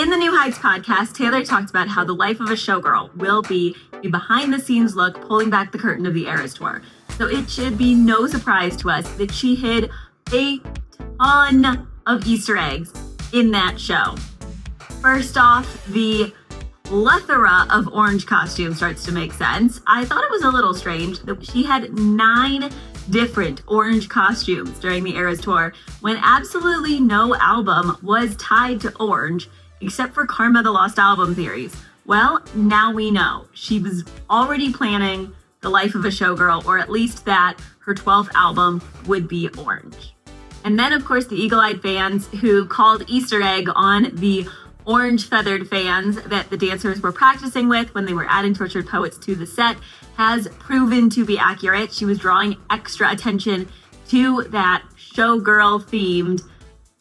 In the New Heights podcast, Taylor talked about how the Life of a Showgirl will be a behind-the-scenes look pulling back the curtain of the Eras Tour. So it should be no surprise to us that she hid a ton of Easter eggs in that show. First off, the plethora of orange costumes starts to make sense. I thought it was a little strange that she had 9 different orange costumes during the Eras Tour when absolutely no album was tied to orange except for Karma the Lost Album theories. Well, now we know. She was already planning the Life of a Showgirl, or at least that her 12th album would be orange. And then, of course, the eagle-eyed fans who called Easter egg on the orange feathered fans that the dancers were practicing with when they were adding Tortured Poets to the set has proven to be accurate. She was drawing extra attention to that Showgirl themed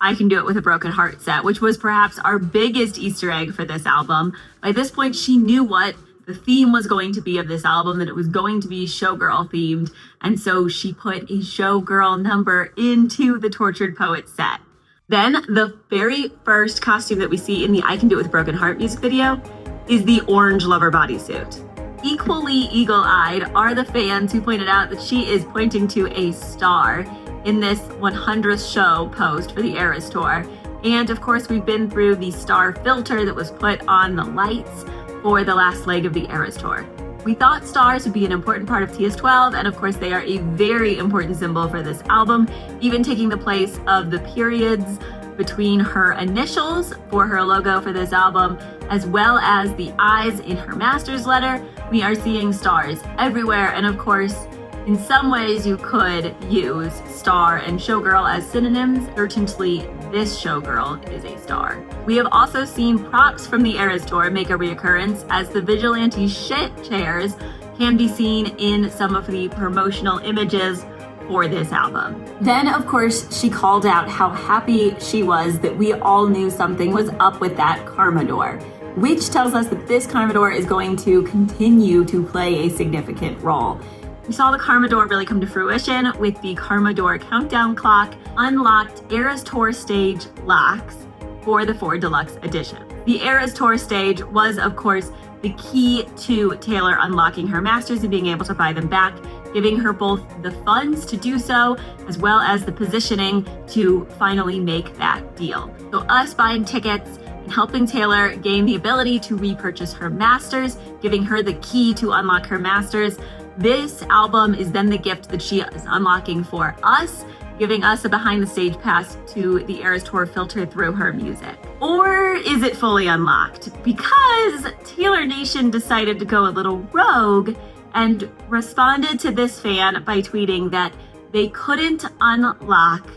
I Can Do It With a Broken Heart set, which was perhaps our biggest Easter egg for this album. By this point, she knew what the theme was going to be of this album, that it was going to be Showgirl themed. And so she put a Showgirl number into the Tortured Poets set. Then the very first costume that we see in the I Can Do It With a Broken Heart music video is the orange lover bodysuit. Equally eagle-eyed are the fans who pointed out that she is pointing to a star in this 100th show post for the Eras Tour. And of course, we've been through the star filter that was put on the lights for the last leg of the Eras Tour. We thought stars would be an important part of TS12, and of course they are a very important symbol for this album, even taking the place of the periods between her initials for her logo for this album, as well as the eyes in her master's letter. We are seeing stars everywhere, and of course, in some ways you could use star and showgirl as synonyms. Certainly, this showgirl is a star. We have also seen props from the Eras Tour make a reoccurrence, as the vigilante shit chairs can be seen in some of the promotional images for this album. Then, of course, she called out how happy she was that we all knew something was up with that Karma door, which tells us that this Karma door is going to continue to play a significant role. We saw the Karma door really come to fruition with the Karma door countdown clock unlocked Eras Tour stage locks for the 4 deluxe edition. The Eras Tour stage was, of course, the key to Taylor unlocking her masters and being able to buy them back, giving her both the funds to do so, as well as the positioning to finally make that deal. So us buying tickets and helping Taylor gain the ability to repurchase her masters, giving her the key to unlock her masters. This album is then the gift that she is unlocking for us, giving us a behind-the-stage pass to the Eras Tour filter through her music. Or is it fully unlocked? Because Taylor Nation decided to go a little rogue and responded to this fan by tweeting that they couldn't unlock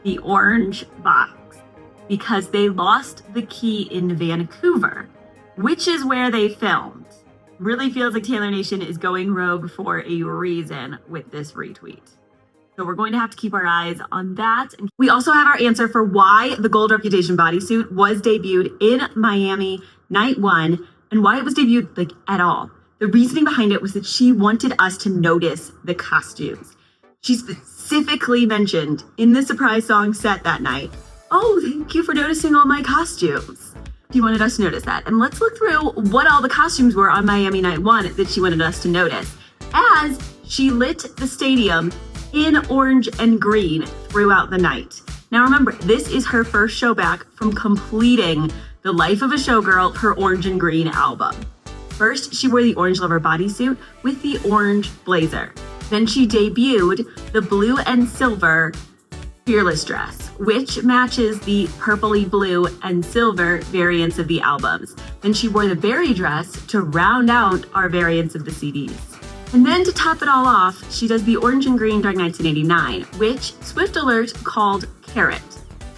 the orange box because they lost the key in Vancouver, which is where they filmed. Really feels like Taylor Nation is going rogue for a reason with this retweet. So we're going to have to keep our eyes on that. And we also have our answer for why the Gold Reputation bodysuit was debuted in Miami night 1 and why it was debuted at all. The reasoning behind it was that she wanted us to notice the costumes. She specifically mentioned in the surprise song set that night, "Oh, thank you for noticing all my costumes." She wanted us to notice that. And let's look through what all the costumes were on Miami Night 1 that she wanted us to notice, as she lit the stadium in orange and green throughout the night. Now remember, this is her first show back from completing the Life of a Showgirl, her orange and green album. First, she wore the orange lover bodysuit with the orange blazer. Then she debuted the blue and silver Fearless dress, which matches the purpley blue and silver variants of the albums. Then she wore the berry dress to round out our variants of the CDs. And then to top it all off, she does the orange and green during 1989, which Swift Alert called Carrot.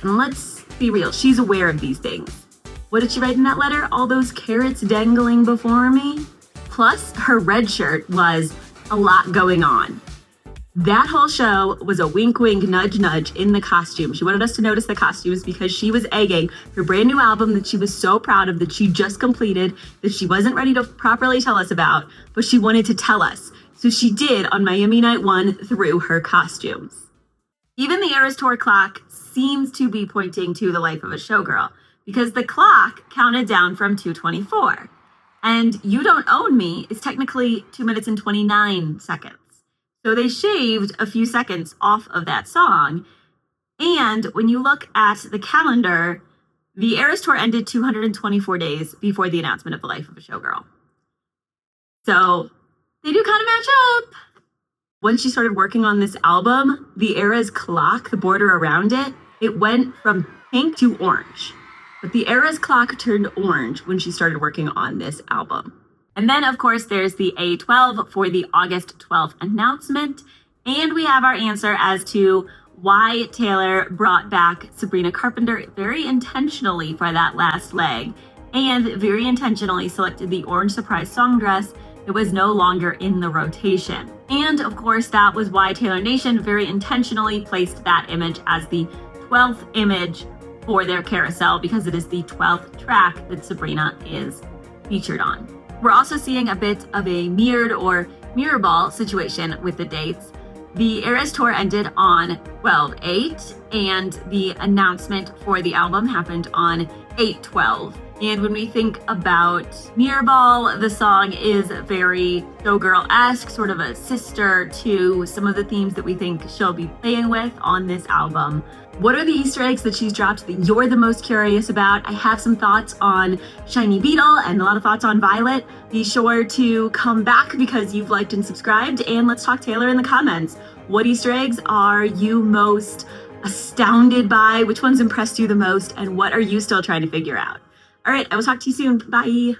And let's be real, she's aware of these things. What did she write in that letter? All those carrots dangling before me? Plus, her red shirt was a lot going on. That whole show was a wink, wink, nudge, nudge in the costume. She wanted us to notice the costumes because she was egging her brand new album that she was so proud of, that she just completed, that she wasn't ready to properly tell us about, but she wanted to tell us. So she did on Miami Night 1 through her costumes. Even the Eras Tour clock seems to be pointing to the Life of a Showgirl. because the clock counted down from 2:24. And You Don't Own Me is technically 2 minutes and 29 seconds. So they shaved a few seconds off of that song. And when you look at the calendar, the Eras Tour ended 224 days before the announcement of The Life of a Showgirl. So they do kind of match up. When she started working on this album, the Eras clock, the border around it, it went from pink to orange. But the Eras clock turned orange when she started working on this album. And then, of course, there's the A12 for the August 12th announcement. And we have our answer as to why Taylor brought back Sabrina Carpenter very intentionally for that last leg, and very intentionally selected the orange surprise song dress that was no longer in the rotation. And of course, that was why Taylor Nation very intentionally placed that image as the 12th image for their carousel, because it is the 12th track that Sabrina is featured on. We're also seeing a bit of a mirrored or mirrorball situation with the dates. The Eras Tour ended on 12/8, and the announcement for the album happened on 8/12. And when we think about Mirrorball, the song is very Showgirl-esque, sort of a sister to some of the themes that we think she'll be playing with on this album. What are the Easter eggs that she's dropped that you're the most curious about? I have some thoughts on Shiny Beetle and a lot of thoughts on Violet. Be sure to come back because you've liked and subscribed, and let's talk Taylor in the comments. What Easter eggs are you most astounded by? Which ones impressed you the most? And what are you still trying to figure out? All right, I will talk to you soon. Bye.